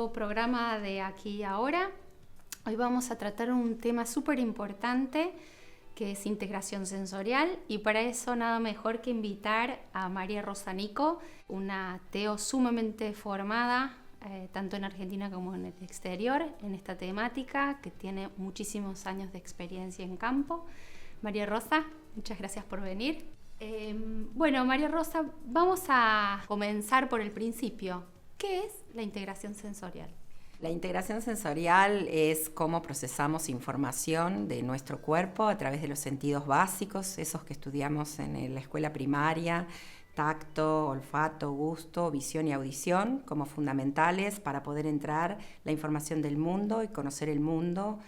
nuevo programa de Aquí y Ahora. Hoy vamos a tratar un tema súper importante que es integración sensorial, y para eso nada mejor que invitar a María Rosa Nico, una TEO sumamente formada tanto en Argentina como en el exterior en esta temática, que tiene muchísimos años de experiencia en campo. María Rosa, muchas gracias por venir. Bueno, María Rosa, vamos a comenzar por el principio. ¿Qué es la integración sensorial? La integración sensorial es cómo procesamos información de nuestro cuerpo a través de los sentidos básicos, esos que estudiamos en la escuela primaria: tacto, olfato, gusto, visión y audición, como fundamentales para poder entrar la información del mundo y conocer el mundo,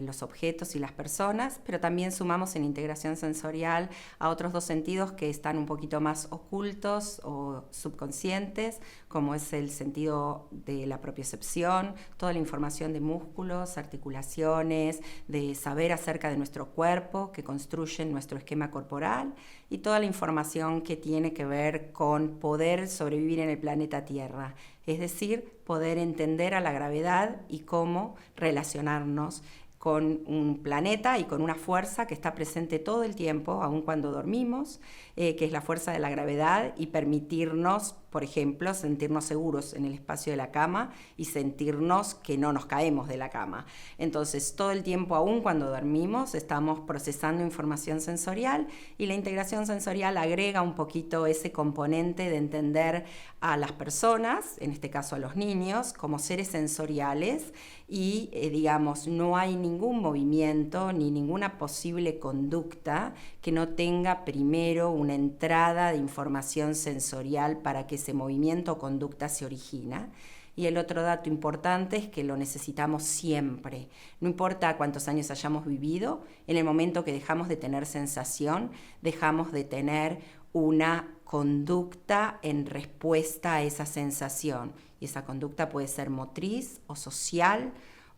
los objetos y las personas, pero también sumamos en integración sensorial a otros dos sentidos que están un poquito más ocultos o subconscientes, como es el sentido de la propiocepción, toda la información de músculos, articulaciones, de saber acerca de nuestro cuerpo que construyen nuestro esquema corporal, y toda la información que tiene que ver con poder sobrevivir en el planeta Tierra, es decir, poder entender a la gravedad y cómo relacionarnos con un planeta y con una fuerza que está presente todo el tiempo, aun cuando dormimos, que es la fuerza de la gravedad, y permitirnos, por ejemplo, sentirnos seguros en el espacio de la cama y sentirnos que no nos caemos de la cama. Entonces, todo el tiempo, aun cuando dormimos, estamos procesando información sensorial, y la integración sensorial agrega un poquito ese componente de entender a las personas, en este caso a los niños, como seres sensoriales, y digamos, no hay ningún movimiento ni ninguna posible conducta que no tenga primero una entrada de información sensorial para que ese movimiento o conducta se origina. Y el otro dato importante es que lo necesitamos siempre. No importa cuántos años hayamos vivido, en el momento que dejamos de tener sensación, dejamos de tener una conducta en respuesta a esa sensación. Y esa conducta puede ser motriz o social,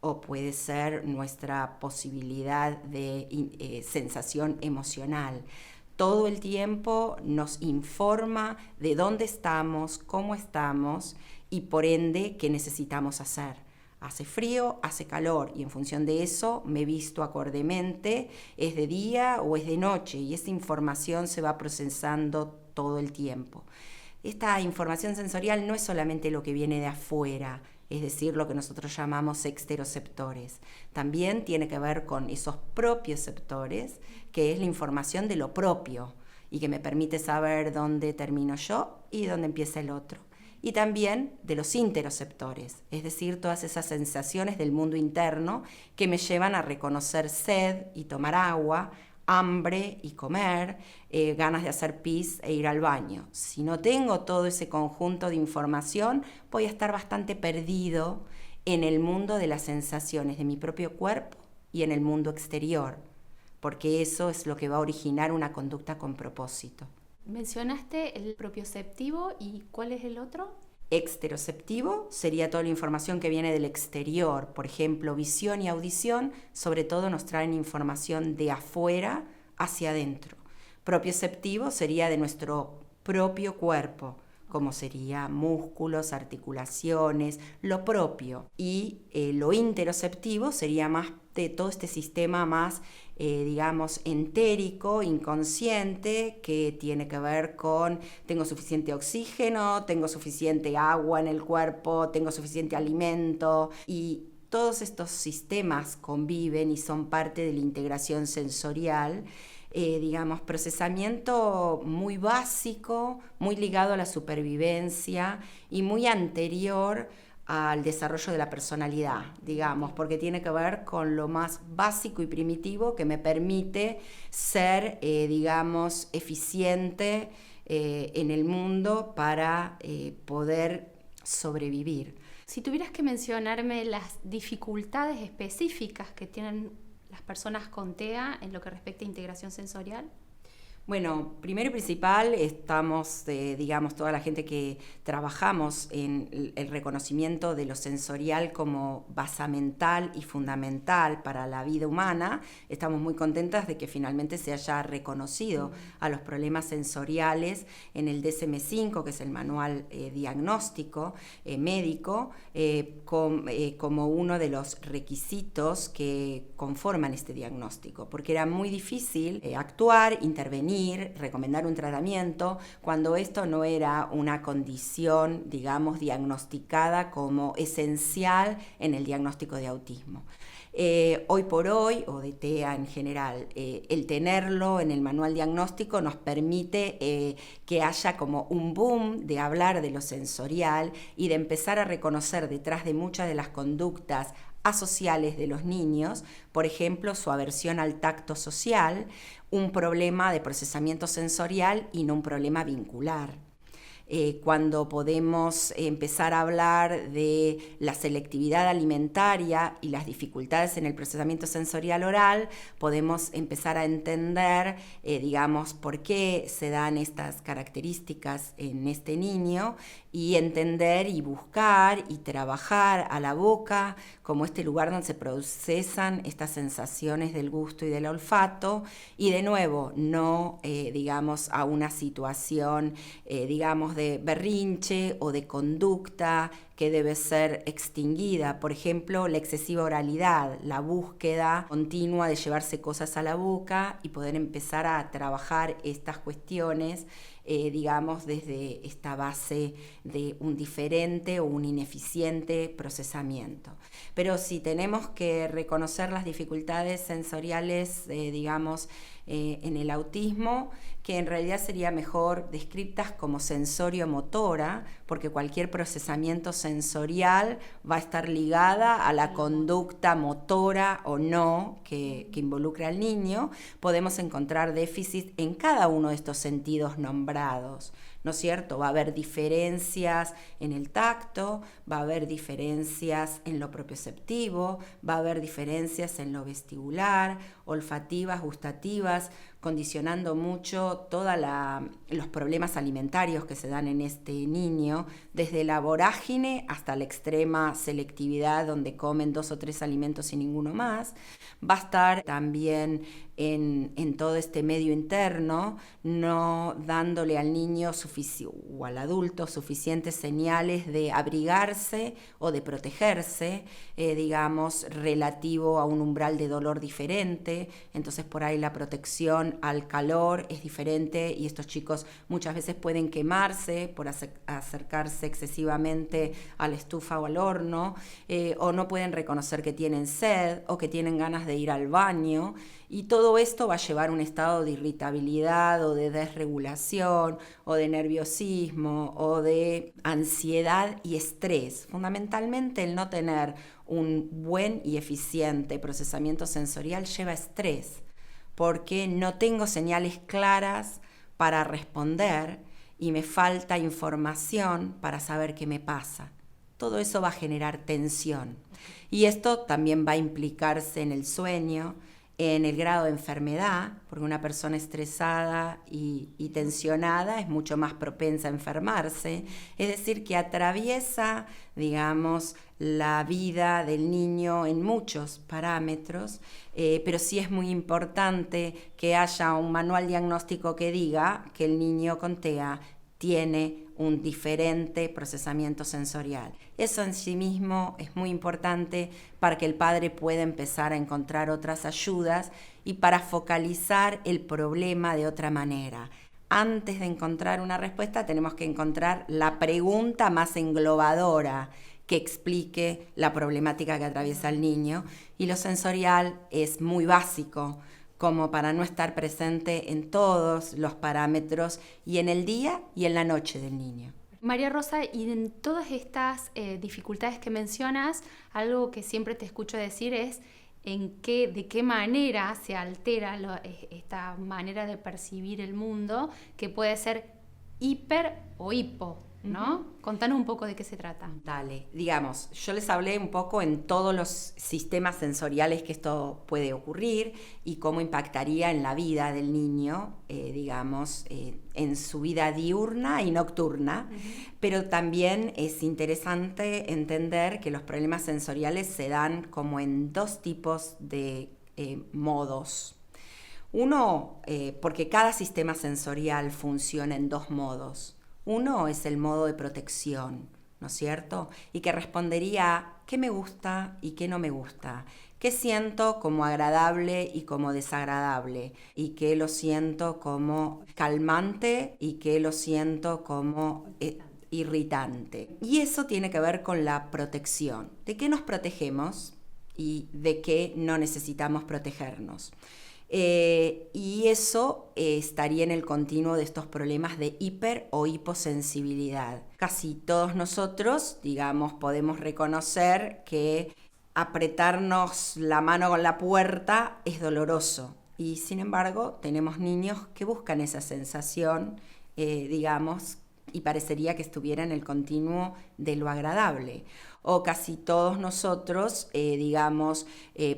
o puede ser nuestra posibilidad de sensación emocional. Todo el tiempo nos informa de dónde estamos, cómo estamos y por ende qué necesitamos hacer. Hace frío, hace calor, y en función de eso me visto acordemente, es de día o es de noche, y esa información se va procesando todo el tiempo. Esta información sensorial no es solamente lo que viene de afuera, es decir, lo que nosotros llamamos exteroceptores. También tiene que ver con esos propioceptores, que es la información de lo propio y que me permite saber dónde termino yo y dónde empieza el otro. Y también de los interoceptores, es decir, todas esas sensaciones del mundo interno que me llevan a reconocer sed y tomar agua, hambre y comer, ganas de hacer pis e ir al baño. Si no tengo todo ese conjunto de información, voy a estar bastante perdido en el mundo de las sensaciones de mi propio cuerpo y en el mundo exterior, porque eso es lo que va a originar una conducta con propósito. Mencionaste el propioceptivo, ¿y cuál es el otro? Exteroceptivo sería toda la información que viene del exterior, por ejemplo, visión y audición, sobre todo nos traen información de afuera hacia adentro. Propioceptivo sería de nuestro propio cuerpo, como sería músculos, articulaciones, lo propio. Y lo interoceptivo sería más de todo este sistema más, digamos, entérico, inconsciente, que tiene que ver con tengo suficiente oxígeno, tengo suficiente agua en el cuerpo, tengo suficiente alimento, y todos estos sistemas conviven y son parte de la integración sensorial. Digamos, procesamiento muy básico, muy ligado a la supervivencia y muy anterior al desarrollo de la personalidad, digamos, porque tiene que ver con lo más básico y primitivo que me permite ser, digamos, eficiente en el mundo para poder sobrevivir. Si tuvieras que mencionarme las dificultades específicas que tienen las personas con TEA en lo que respecta a integración sensorial. Bueno, primero y principal estamos, digamos, toda la gente que trabajamos en el reconocimiento de lo sensorial como basamental y fundamental para la vida humana. Estamos muy contentas de que finalmente se haya reconocido a los problemas sensoriales en el DSM-5, que es el manual diagnóstico médico, como uno de los requisitos que conforman este diagnóstico, porque era muy difícil actuar, intervenir, recomendar un tratamiento, cuando esto no era una condición, digamos, diagnosticada como esencial en el diagnóstico de autismo. Hoy por hoy, o de TEA en general, el tenerlo en el manual diagnóstico nos permite que haya como un boom de hablar de lo sensorial y de empezar a reconocer detrás de muchas de las conductas asociales de los niños, por ejemplo, su aversión al tacto social, un problema de procesamiento sensorial y no un problema vincular. Cuando podemos empezar a hablar de la selectividad alimentaria y las dificultades en el procesamiento sensorial oral, podemos empezar a entender, digamos, por qué se dan estas características en este niño y entender y buscar y trabajar a la boca como este lugar donde se procesan estas sensaciones del gusto y del olfato, y de nuevo, no, digamos, a una situación, digamos, de berrinche o de conducta que debe ser extinguida. Por ejemplo, la excesiva oralidad, la búsqueda continua de llevarse cosas a la boca y poder empezar a trabajar estas cuestiones, digamos, desde esta base de un diferente o un ineficiente procesamiento. Pero si tenemos que reconocer las dificultades sensoriales, digamos, en el autismo, que en realidad sería mejor descritas como sensorio-motora, porque cualquier procesamiento sensorial va a estar ligada a la conducta motora o no que involucra al niño. Podemos encontrar déficit en cada uno de estos sentidos nombrados, ¿no es cierto? Va a haber diferencias en el tacto, va a haber diferencias en lo propioceptivo, va a haber diferencias en lo vestibular, olfativas, gustativas, condicionando mucho todos los problemas alimentarios que se dan en este niño, desde la vorágine hasta la extrema selectividad, donde comen 2 o 3 alimentos y ninguno más. Va a estar también en todo este medio interno, no dándole al niño o al adulto suficientes señales de abrigarse o de protegerse, digamos, relativo a un umbral de dolor diferente. Entonces por ahí la protección al calor es diferente y estos chicos muchas veces pueden quemarse por acercarse excesivamente a la estufa o al horno, o no pueden reconocer que tienen sed o que tienen ganas de ir al baño, y todo esto va a llevar a un estado de irritabilidad o de desregulación o de nerviosismo o de ansiedad y estrés. Fundamentalmente el no tener un buen y eficiente procesamiento sensorial lleva estrés, porque no tengo señales claras para responder y me falta información para saber qué me pasa. Todo eso va a generar tensión. Y esto también va a implicarse en el sueño, en el grado de enfermedad, porque una persona estresada y tensionada es mucho más propensa a enfermarse. Es decir, que atraviesa, digamos, la vida del niño en muchos parámetros, pero sí es muy importante que haya un manual diagnóstico que diga que el niño con TEA tiene un diferente procesamiento sensorial. Eso en sí mismo es muy importante para que el padre pueda empezar a encontrar otras ayudas y para focalizar el problema de otra manera. Antes de encontrar una respuesta, tenemos que encontrar la pregunta más englobadora que explique la problemática que atraviesa el niño, y lo sensorial es muy básico como para no estar presente en todos los parámetros y en el día y en la noche del niño. María Rosa, y en todas estas dificultades que mencionas, algo que siempre te escucho decir es de qué manera se altera esta manera de percibir el mundo, que puede ser hiper o hipo. ¿no? Contanos un poco de qué se trata. Dale, digamos, yo les hablé un poco en todos los sistemas sensoriales que esto puede ocurrir y cómo impactaría en la vida del niño, en su vida diurna y nocturna, pero también es interesante entender que los problemas sensoriales se dan como en dos tipos de modos. Uno, porque cada sistema sensorial funciona en dos modos. Uno es el modo de protección, ¿no es cierto? Y que respondería a qué me gusta y qué no me gusta, qué siento como agradable y como desagradable, y qué lo siento como calmante y qué lo siento como irritante. Y eso tiene que ver con la protección. ¿De qué nos protegemos y de qué no necesitamos protegernos? Y eso estaría en el continuo de estos problemas de hiper o hiposensibilidad. Casi todos nosotros, podemos reconocer que apretarnos la mano con la puerta es doloroso. Y sin embargo, tenemos niños que buscan esa sensación, y parecería que estuviera en el continuo de lo agradable. O casi todos nosotros,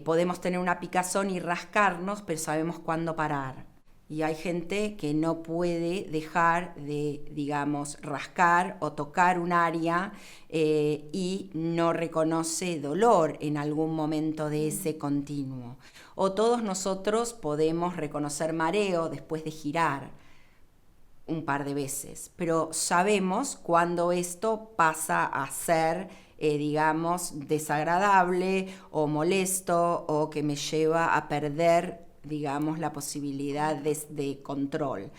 podemos tener una picazón y rascarnos, pero sabemos cuándo parar. Y hay gente que no puede dejar de, rascar o tocar un área y no reconoce dolor en algún momento de ese continuo. O todos nosotros podemos reconocer mareo después de girar un par de veces, pero sabemos cuando esto pasa a ser, desagradable o molesto o que me lleva a perder, la posibilidad de control.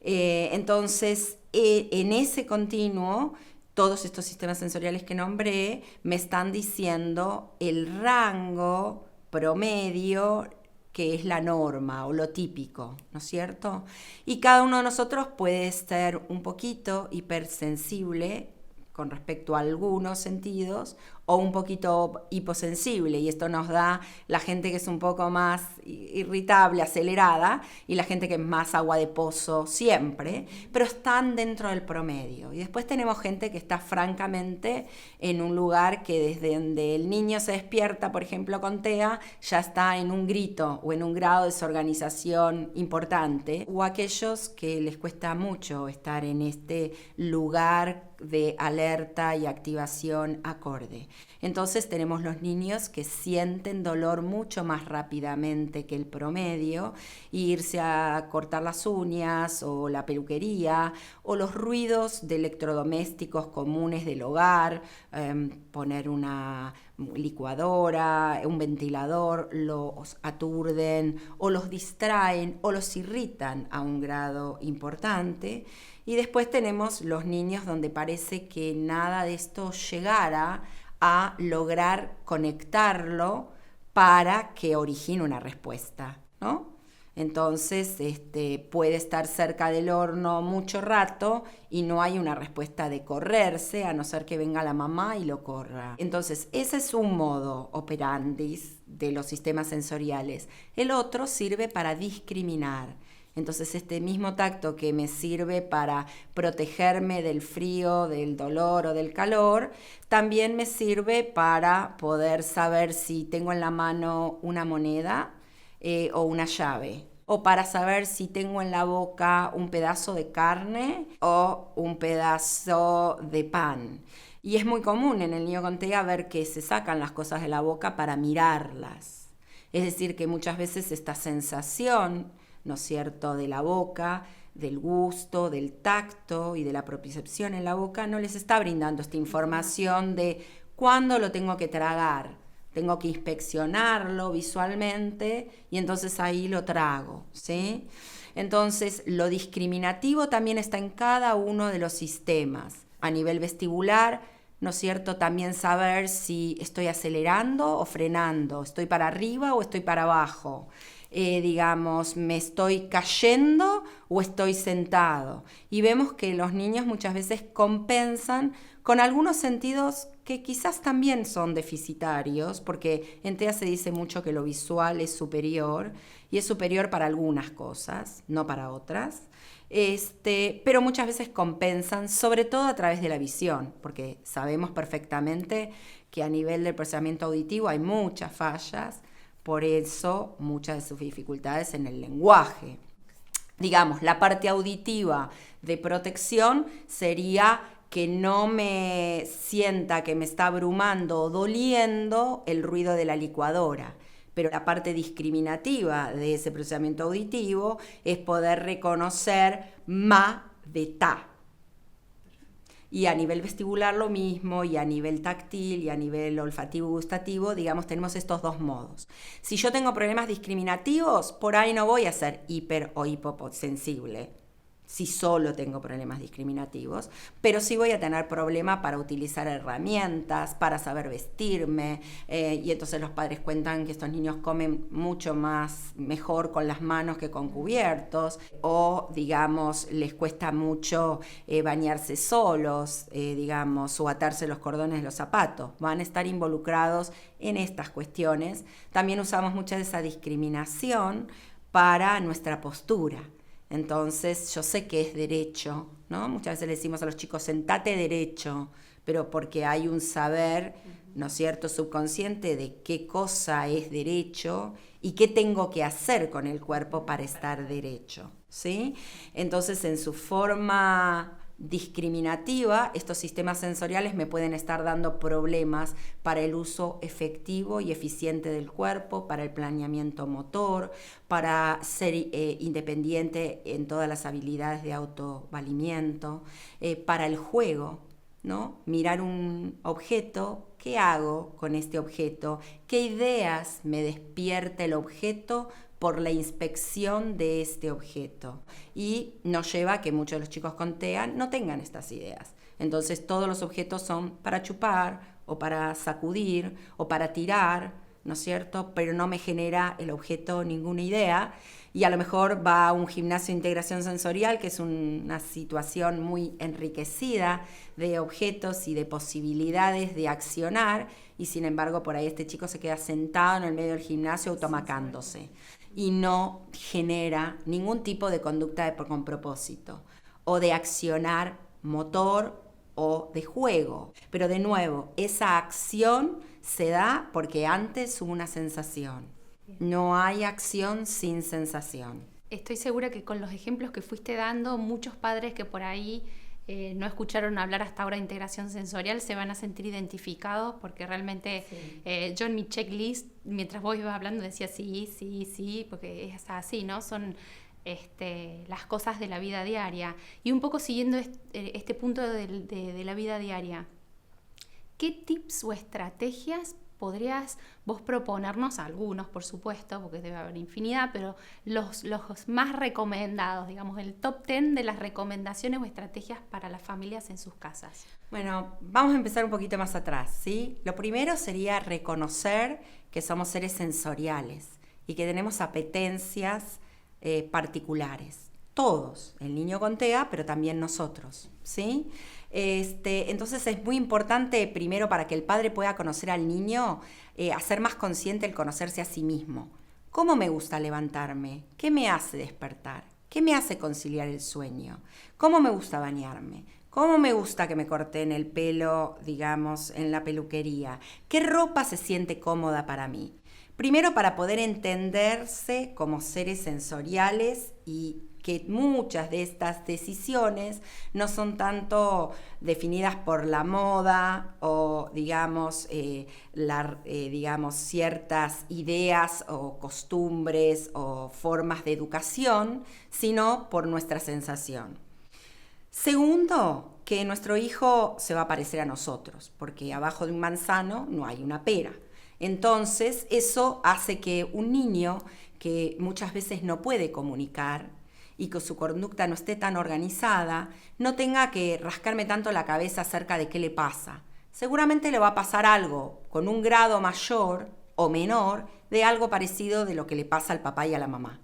Entonces, en ese continuo, todos estos sistemas sensoriales que nombré me están diciendo el rango promedio que es la norma o lo típico, ¿no es cierto? Y cada uno de nosotros puede ser un poquito hipersensible con respecto a algunos sentidos o un poquito hiposensible, y esto nos da la gente que es un poco más irritable, acelerada, y la gente que es más agua de pozo siempre, pero están dentro del promedio. Y después tenemos gente que está francamente en un lugar que desde donde el niño se despierta, por ejemplo con TEA, ya está en un grito o en un grado de desorganización importante, o aquellos que les cuesta mucho estar en este lugar de alerta y activación acorde. Entonces tenemos los niños que sienten dolor mucho más rápidamente que el promedio, irse a cortar las uñas o la peluquería o los ruidos de electrodomésticos comunes del hogar, poner una licuadora, un ventilador, los aturden o los distraen o los irritan a un grado importante. Y después tenemos los niños donde parece que nada de esto llegara a lograr conectarlo para que origine una respuesta, ¿no? Entonces, puede estar cerca del horno mucho rato y no hay una respuesta de correrse, a no ser que venga la mamá y lo corra. Entonces, ese es un modo operandis de los sistemas sensoriales. El otro sirve para discriminar. Entonces, este mismo tacto que me sirve para protegerme del frío, del dolor o del calor, también me sirve para poder saber si tengo en la mano una moneda o una llave, o para saber si tengo en la boca un pedazo de carne o un pedazo de pan. Y es muy común en el niño con TEA ver que se sacan las cosas de la boca para mirarlas. Es decir, que muchas veces esta sensación, ¿no es cierto?, de la boca, del gusto, del tacto y de la propiocepción en la boca, no les está brindando esta información de cuándo lo tengo que tragar. Tengo que inspeccionarlo visualmente y entonces ahí lo trago, ¿sí? Entonces, lo discriminativo también está en cada uno de los sistemas. A nivel vestibular, ¿no es cierto?, también saber si estoy acelerando o frenando, estoy para arriba o estoy para abajo. Me estoy cayendo o estoy sentado. Y vemos que los niños muchas veces compensan con algunos sentidos que quizás también son deficitarios, porque en TEA se dice mucho que lo visual es superior, y es superior para algunas cosas, no para otras. Pero muchas veces compensan, sobre todo a través de la visión, porque sabemos perfectamente que a nivel del procesamiento auditivo hay muchas fallas, por eso muchas de sus dificultades en el lenguaje. Digamos, la parte auditiva de protección sería que no me sienta que me está abrumando o doliendo el ruido de la licuadora. Pero la parte discriminativa de ese procesamiento auditivo es poder reconocer ma de ta. Y a nivel vestibular lo mismo, y a nivel táctil, y a nivel olfativo gustativo, digamos, tenemos estos dos modos. Si yo tengo problemas discriminativos, por ahí no voy a ser hiper o hiposensible, si solo tengo problemas discriminativos, pero sí voy a tener problema para utilizar herramientas, para saber vestirme, y entonces los padres cuentan que estos niños comen mucho mejor con las manos que con cubiertos, o digamos, les cuesta mucho bañarse solos, digamos, o atarse los cordones de los zapatos. Van a estar involucrados en estas cuestiones. También usamos mucha de esa discriminación para nuestra postura. Entonces, yo sé que es derecho, ¿no? Muchas veces le decimos a los chicos, sentate derecho, pero porque hay un saber, ¿no es cierto?, subconsciente de qué cosa es derecho y qué tengo que hacer con el cuerpo para estar derecho, ¿sí? Entonces, en su forma discriminativa, estos sistemas sensoriales me pueden estar dando problemas para el uso efectivo y eficiente del cuerpo, para el planeamiento motor, para ser independiente en todas las habilidades de autovalimiento, para el juego, ¿no? Mirar un objeto, ¿qué hago con este objeto? ¿Qué ideas me despierta el objeto por la inspección de este objeto? Y nos lleva a que muchos de los chicos con TEA no tengan estas ideas. Entonces todos los objetos son para chupar o para sacudir o para tirar, ¿no es cierto? Pero no me genera el objeto ninguna idea. Y a lo mejor va a un gimnasio de integración sensorial, que es una situación muy enriquecida de objetos y de posibilidades de accionar, y sin embargo por ahí este chico se queda sentado en el medio del gimnasio automacándose y no genera ningún tipo de conducta con propósito o de accionar motor o de juego. Pero de nuevo, esa acción se da porque antes hubo una sensación. No hay acción sin sensación. Estoy segura que con los ejemplos que fuiste dando, muchos padres que por ahí no escucharon hablar hasta ahora de integración sensorial se van a sentir identificados, porque realmente sí. Yo en mi checklist, mientras vos ibas hablando, decía sí, porque es así, ¿no? Son las cosas de la vida diaria. Y un poco siguiendo este punto de la vida diaria, ¿qué tips o estrategias podrías vos proponernos? Algunos, por supuesto, porque debe haber infinidad, pero los más recomendados, digamos, el top 10 de las recomendaciones o estrategias para las familias en sus casas. Bueno, vamos a empezar un poquito más atrás, ¿sí? Lo primero sería reconocer que somos seres sensoriales y que tenemos apetencias particulares. Todos, el niño con TEA, pero también nosotros, ¿sí? Entonces es muy importante, primero, para que el padre pueda conocer al niño, hacer más consciente el conocerse a sí mismo. ¿Cómo me gusta levantarme? ¿Qué me hace despertar? ¿Qué me hace conciliar el sueño? ¿Cómo me gusta bañarme? ¿Cómo me gusta que me corten el pelo, digamos, en la peluquería? ¿Qué ropa se siente cómoda para mí? Primero, para poder entenderse como seres sensoriales, y que muchas de estas decisiones no son tanto definidas por la moda o, digamos, digamos, ciertas ideas o costumbres o formas de educación, sino por nuestra sensación. Segundo, que nuestro hijo se va a parecer a nosotros, porque abajo de un manzano no hay una pera. Entonces, eso hace que un niño que muchas veces no puede comunicar y que su conducta no esté tan organizada, no tenga que rascarme tanto la cabeza acerca de qué le pasa. Seguramente le va a pasar algo con un grado mayor o menor de algo parecido de lo que le pasa al papá y a la mamá.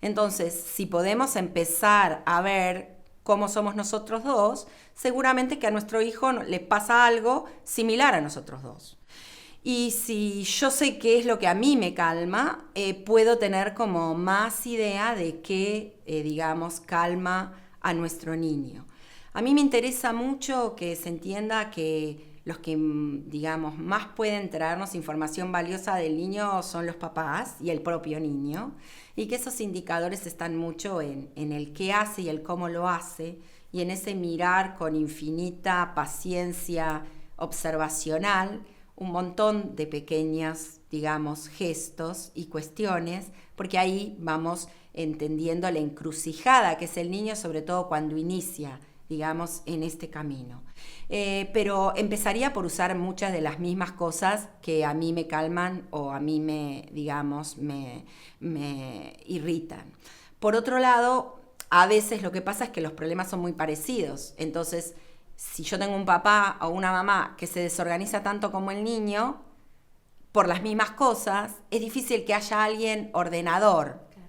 Entonces, si podemos empezar a ver cómo somos nosotros dos, seguramente que a nuestro hijo le pasa algo similar a nosotros dos. Y si yo sé qué es lo que a mí me calma, puedo tener como más idea de qué, digamos, calma a nuestro niño. A mí me interesa mucho que se entienda que los que, digamos, más pueden traernos información valiosa del niño son los papás y el propio niño, y que esos indicadores están mucho en el qué hace y el cómo lo hace, y en ese mirar con infinita paciencia observacional un montón de pequeños, digamos, gestos y cuestiones, porque ahí vamos entendiendo la encrucijada que es el niño, sobre todo cuando inicia, digamos, en este camino. Pero empezaría por usar muchas de las mismas cosas que a mí me calman o a mí me irritan. Por otro lado, a veces lo que pasa es que los problemas son muy parecidos. Entonces, si yo tengo un papá o una mamá que se desorganiza tanto como el niño, por las mismas cosas, es difícil que haya alguien ordenador. Claro.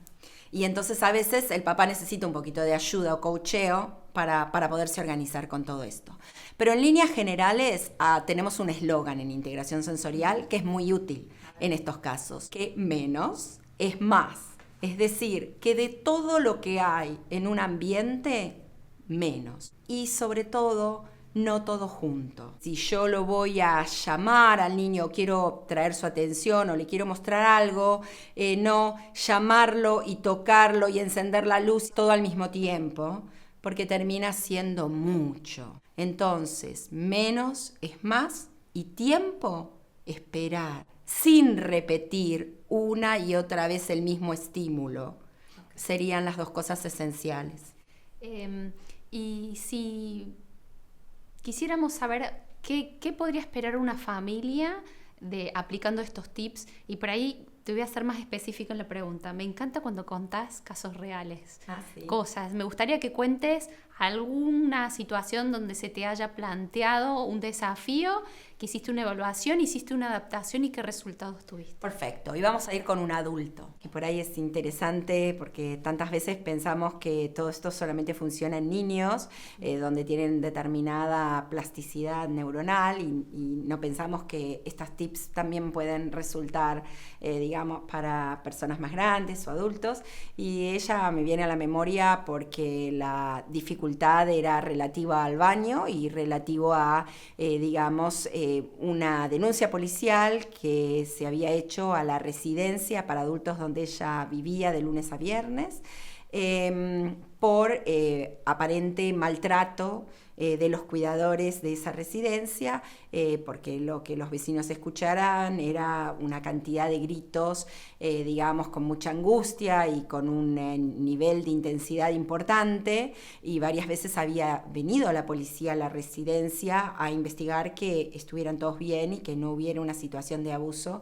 Y entonces a veces el papá necesita un poquito de ayuda o coacheo para poderse organizar con todo esto. Pero en líneas generales tenemos un eslogan en integración sensorial que es muy útil en estos casos, que menos es más. Es decir, que de todo lo que hay en un ambiente, menos. Y sobre todo, no todo junto. Si yo lo voy a llamar al niño, quiero traer su atención o le quiero mostrar algo, no llamarlo y tocarlo y encender la luz todo al mismo tiempo, porque termina siendo mucho. Entonces, menos es más y tiempo, esperar, sin repetir una y otra vez el mismo estímulo. Okay. Serían las dos cosas esenciales. Y si quisiéramos saber qué podría esperar una familia aplicando estos tips, y por ahí te voy a ser más específico en la pregunta. Me encanta cuando contás casos reales, sí. Cosas. Me gustaría que cuentes alguna situación donde se te haya planteado un desafío, que hiciste una evaluación, hiciste una adaptación y qué resultados tuviste. Perfecto. Y vamos a ir con un adulto, que por ahí es interesante porque tantas veces pensamos que todo esto solamente funciona en niños, donde tienen determinada plasticidad neuronal y no pensamos que estas tips también pueden resultar, digamos, para personas más grandes o adultos. Y ella me viene a la memoria porque la dificultad era relativa al baño y relativo a, una denuncia policial que se había hecho a la residencia para adultos donde ella vivía de lunes a viernes, por aparente maltrato de los cuidadores de esa residencia, porque lo que los vecinos escucharan era una cantidad de gritos, con mucha angustia y con un nivel de intensidad importante, y varias veces había venido la policía a la residencia a investigar que estuvieran todos bien y que no hubiera una situación de abuso,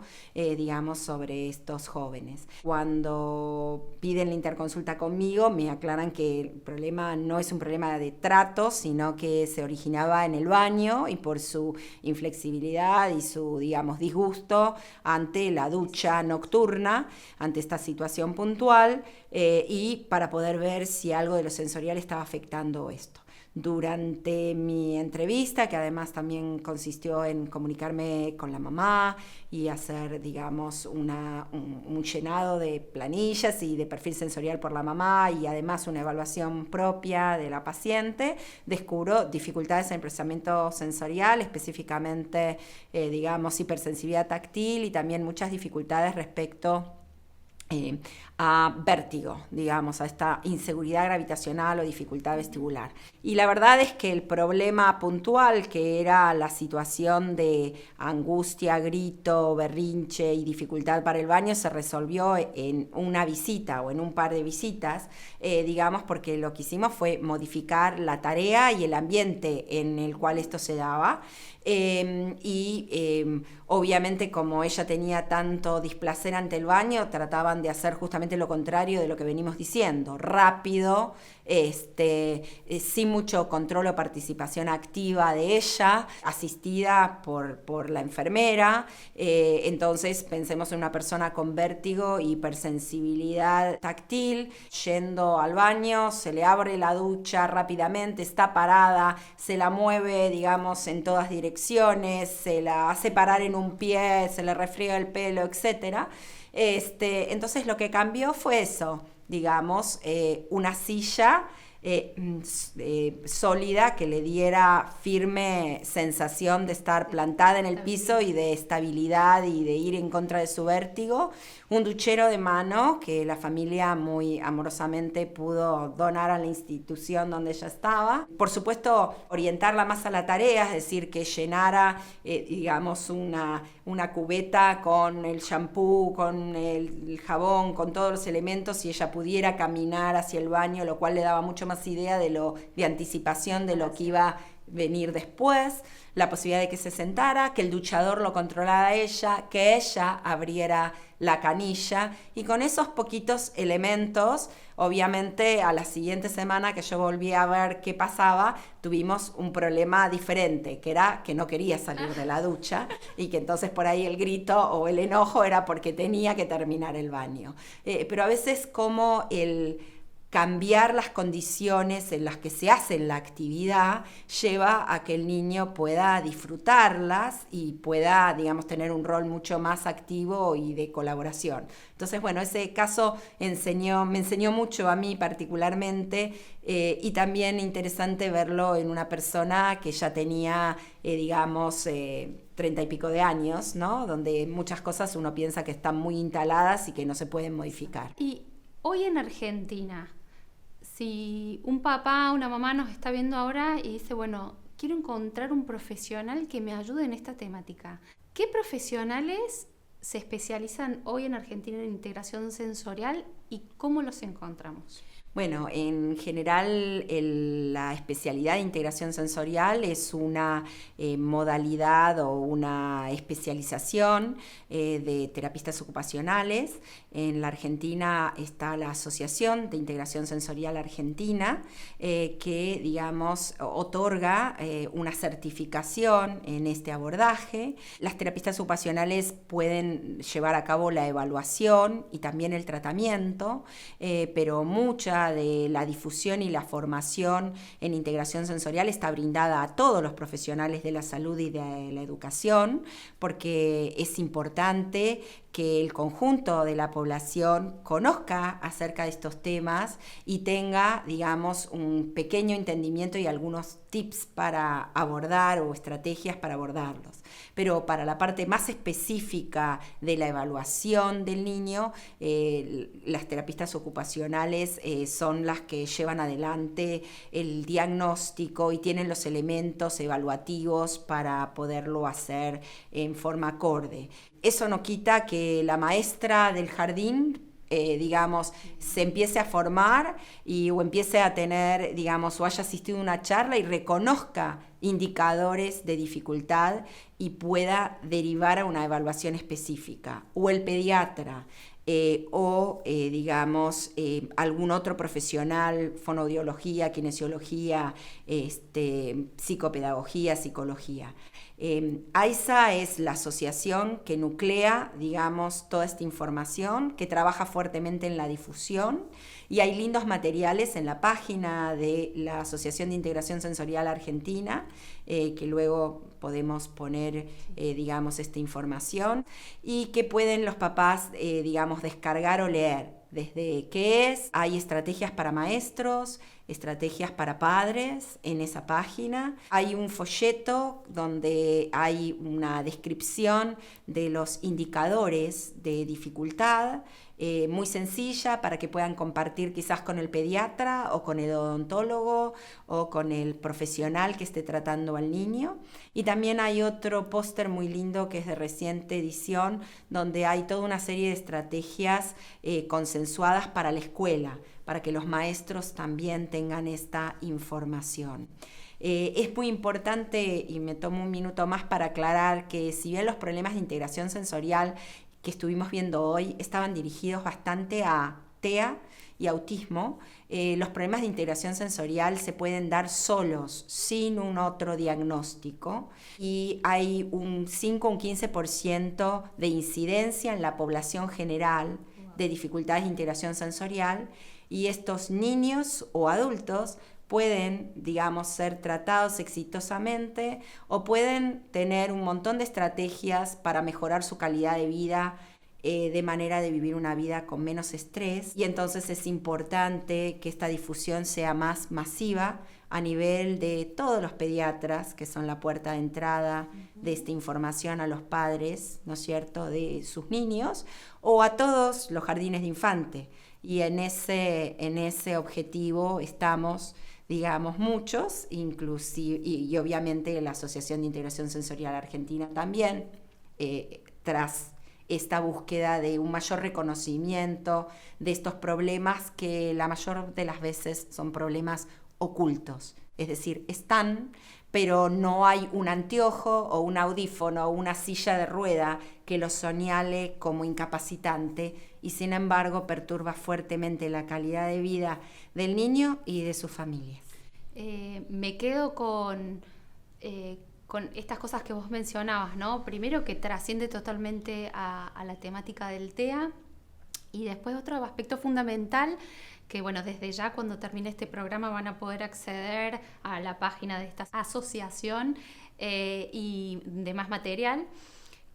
sobre estos jóvenes. Cuando piden la interconsulta conmigo, me aclaran que el problema no es un problema de trato, sino que se originaba en el baño y por su inflexibilidad y su, disgusto ante la ducha nocturna, ante esta situación puntual, y para poder ver si algo de lo sensorial estaba afectando esto. Durante mi entrevista, que además también consistió en comunicarme con la mamá y hacer, un llenado de planillas y de perfil sensorial por la mamá y además una evaluación propia de la paciente, descubro dificultades en el procesamiento sensorial, específicamente, hipersensibilidad táctil y también muchas dificultades respecto a vértigo, a esta inseguridad gravitacional o dificultad vestibular. Y la verdad es que el problema puntual, que era la situación de angustia, grito, berrinche y dificultad para el baño, se resolvió en una visita o en un par de visitas, porque lo que hicimos fue modificar la tarea y el ambiente en el cual esto se daba. Obviamente, como ella tenía tanto displacer ante el baño, trataban de hacer justamente lo contrario de lo que venimos diciendo, rápido, sin mucho control o participación activa de ella, asistida por la enfermera. Entonces pensemos en una persona con vértigo y hipersensibilidad táctil, yendo al baño, se le abre la ducha rápidamente, está parada, se la mueve, en todas direcciones, se la hace parar en un pie, se le refriega el pelo, etcétera. Entonces lo que cambió fue eso, una silla sólida, que le diera firme sensación de estar plantada en el piso y de estabilidad y de ir en contra de su vértigo. Un duchero de mano que la familia muy amorosamente pudo donar a la institución donde ella estaba. Por supuesto, orientarla más a la tarea, es decir, que llenara, digamos, una cubeta con el shampoo, con el jabón, con todos los elementos, y ella pudiera caminar hacia el baño, lo cual le daba mucho más idea de anticipación de lo que iba a venir después, la posibilidad de que se sentara, que el duchador lo controlara a ella, que ella abriera la canilla, y con esos poquitos elementos, obviamente a la siguiente semana que yo volví a ver qué pasaba, tuvimos un problema diferente, que era que no quería salir de la ducha y que entonces por ahí el grito o el enojo era porque tenía que terminar el baño. Pero a veces como el cambiar las condiciones en las que se hace la actividad lleva a que el niño pueda disfrutarlas y pueda, digamos, tener un rol mucho más activo y de colaboración. Entonces, bueno, ese caso me enseñó mucho a mí particularmente, y también interesante verlo en una persona que ya tenía, digamos, 30 y pico de años, ¿no? Donde muchas cosas uno piensa que están muy instaladas y que no se pueden modificar. Y hoy en Argentina, si un papá o una mamá nos está viendo ahora y dice, bueno, quiero encontrar un profesional que me ayude en esta temática, ¿qué profesionales se especializan hoy en Argentina en integración sensorial y cómo los encontramos? Bueno, en general la especialidad de integración sensorial es una modalidad o una especialización de terapistas ocupacionales. En la Argentina está la Asociación de Integración Sensorial Argentina, que, digamos, otorga una certificación en este abordaje. Las terapistas ocupacionales pueden llevar a cabo la evaluación y también el tratamiento, pero mucha de la difusión y la formación en integración sensorial está brindada a todos los profesionales de la salud y de la educación, porque es importante que el conjunto de la población conozca acerca de estos temas y tenga, digamos, un pequeño entendimiento y algunos tips para abordar o estrategias para abordarlos. Pero para la parte más específica de la evaluación del niño, las terapistas ocupacionales son las que llevan adelante el diagnóstico y tienen los elementos evaluativos para poderlo hacer en forma acorde. Eso no quita que la maestra del jardín, digamos, se empiece a formar o empiece a tener, digamos, o haya asistido a una charla y reconozca indicadores de dificultad y pueda derivar a una evaluación específica. O el pediatra, digamos, algún otro profesional, fonoaudiología, kinesiología, psicopedagogía, psicología. AISA es la asociación que nuclea, digamos, toda esta información, que trabaja fuertemente en la difusión, y hay lindos materiales en la página de la Asociación de Integración Sensorial Argentina, que luego podemos poner, digamos, esta información, y que pueden los papás, digamos, descargar o leer. Desde qué es, hay estrategias para maestros, estrategias para padres en esa página. Hay un folleto donde hay una descripción de los indicadores de dificultad, muy sencilla para que puedan compartir quizás con el pediatra o con el odontólogo o con el profesional que esté tratando al niño. Y también hay otro póster muy lindo que es de reciente edición, donde hay toda una serie de estrategias consensuadas para la escuela, para que los maestros también tengan esta información. Es muy importante, y me tomo un minuto más para aclarar, que si bien los problemas de integración sensorial que estuvimos viendo hoy estaban dirigidos bastante a TEA y autismo, los problemas de integración sensorial se pueden dar solos, sin un otro diagnóstico, y hay un 5 o un 15% de incidencia en la población general de dificultades de integración sensorial, y estos niños o adultos pueden, digamos, ser tratados exitosamente o pueden tener un montón de estrategias para mejorar su calidad de vida de manera de vivir una vida con menos estrés, y entonces es importante que esta difusión sea más masiva a nivel de todos los pediatras, que son la puerta de entrada de esta información a los padres, ¿no es cierto?, de sus niños, o a todos los jardines de infante. Y en ese objetivo estamos, digamos, muchos, inclusive, y obviamente la Asociación de Integración Sensorial Argentina también, tras esta búsqueda de un mayor reconocimiento de estos problemas que la mayor de las veces son problemas ocultos, es decir, están, pero no hay un anteojo o un audífono o una silla de rueda que los señale como incapacitante y sin embargo perturba fuertemente la calidad de vida del niño y de su familia. Me quedo con estas cosas que vos mencionabas, ¿no? Primero que trasciende totalmente a la temática del TEA, y después otro aspecto fundamental que, bueno, desde ya cuando termine este programa van a poder acceder a la página de esta asociación y demás material,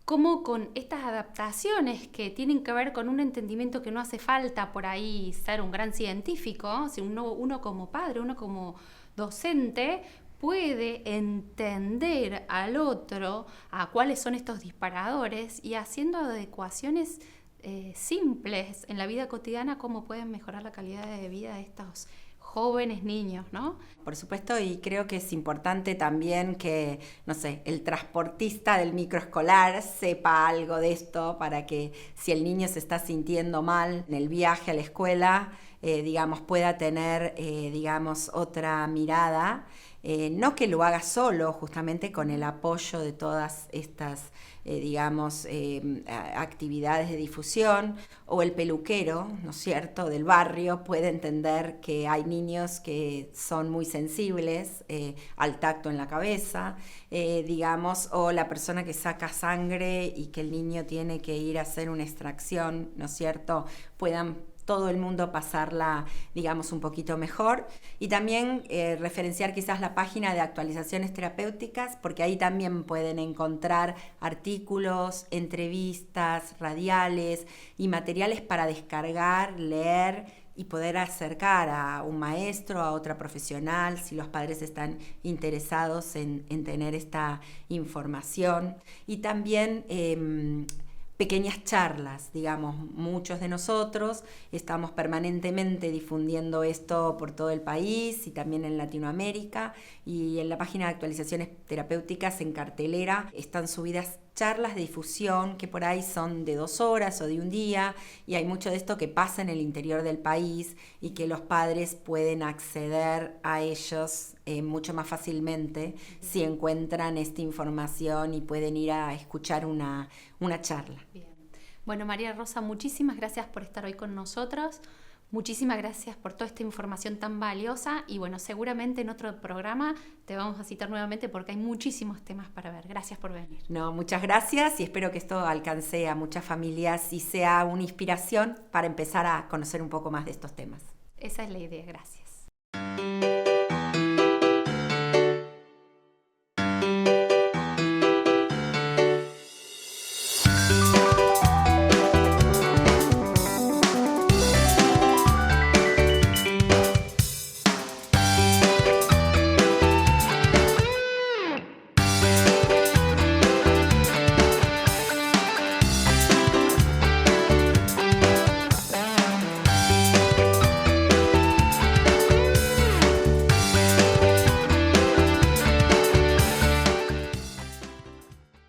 como con estas adaptaciones que tienen que ver con un entendimiento que no hace falta por ahí ser un gran científico, si uno como padre, uno como docente puede entender al otro, a cuáles son estos disparadores, y haciendo adecuaciones simples en la vida cotidiana, cómo pueden mejorar la calidad de vida de estos jóvenes niños, ¿no? Por supuesto, y creo que es importante también que, no sé, el transportista del microescolar sepa algo de esto para que si el niño se está sintiendo mal en el viaje a la escuela, digamos, pueda tener, digamos, otra mirada. No que lo haga solo, justamente con el apoyo de todas estas, digamos, actividades de difusión, o el peluquero, ¿no es cierto?, del barrio puede entender que hay niños que son muy sensibles al tacto en la cabeza, digamos, o la persona que saca sangre y que el niño tiene que ir a hacer una extracción, ¿no es cierto?, puedan todo el mundo pasarla, digamos, un poquito mejor. Y también referenciar quizás la página de actualizaciones terapéuticas, porque ahí también pueden encontrar artículos, entrevistas, radiales y materiales para descargar, leer y poder acercar a un maestro, a otra profesional, si los padres están interesados en tener esta información. Y también pequeñas charlas, digamos, muchos de nosotros estamos permanentemente difundiendo esto por todo el país y también en Latinoamérica, y en la página de actualizaciones terapéuticas en cartelera están subidas charlas de difusión que por ahí son de 2 horas o de un día, y hay mucho de esto que pasa en el interior del país y que los padres pueden acceder a ellos mucho más fácilmente si encuentran esta información y pueden ir a escuchar una charla. Bien. Bueno, María Rosa, muchísimas gracias por estar hoy con nosotros. Muchísimas gracias por toda esta información tan valiosa, y bueno, seguramente en otro programa te vamos a citar nuevamente porque hay muchísimos temas para ver. Gracias por venir. No, muchas gracias, y espero que esto alcance a muchas familias y sea una inspiración para empezar a conocer un poco más de estos temas. Esa es la idea. Gracias.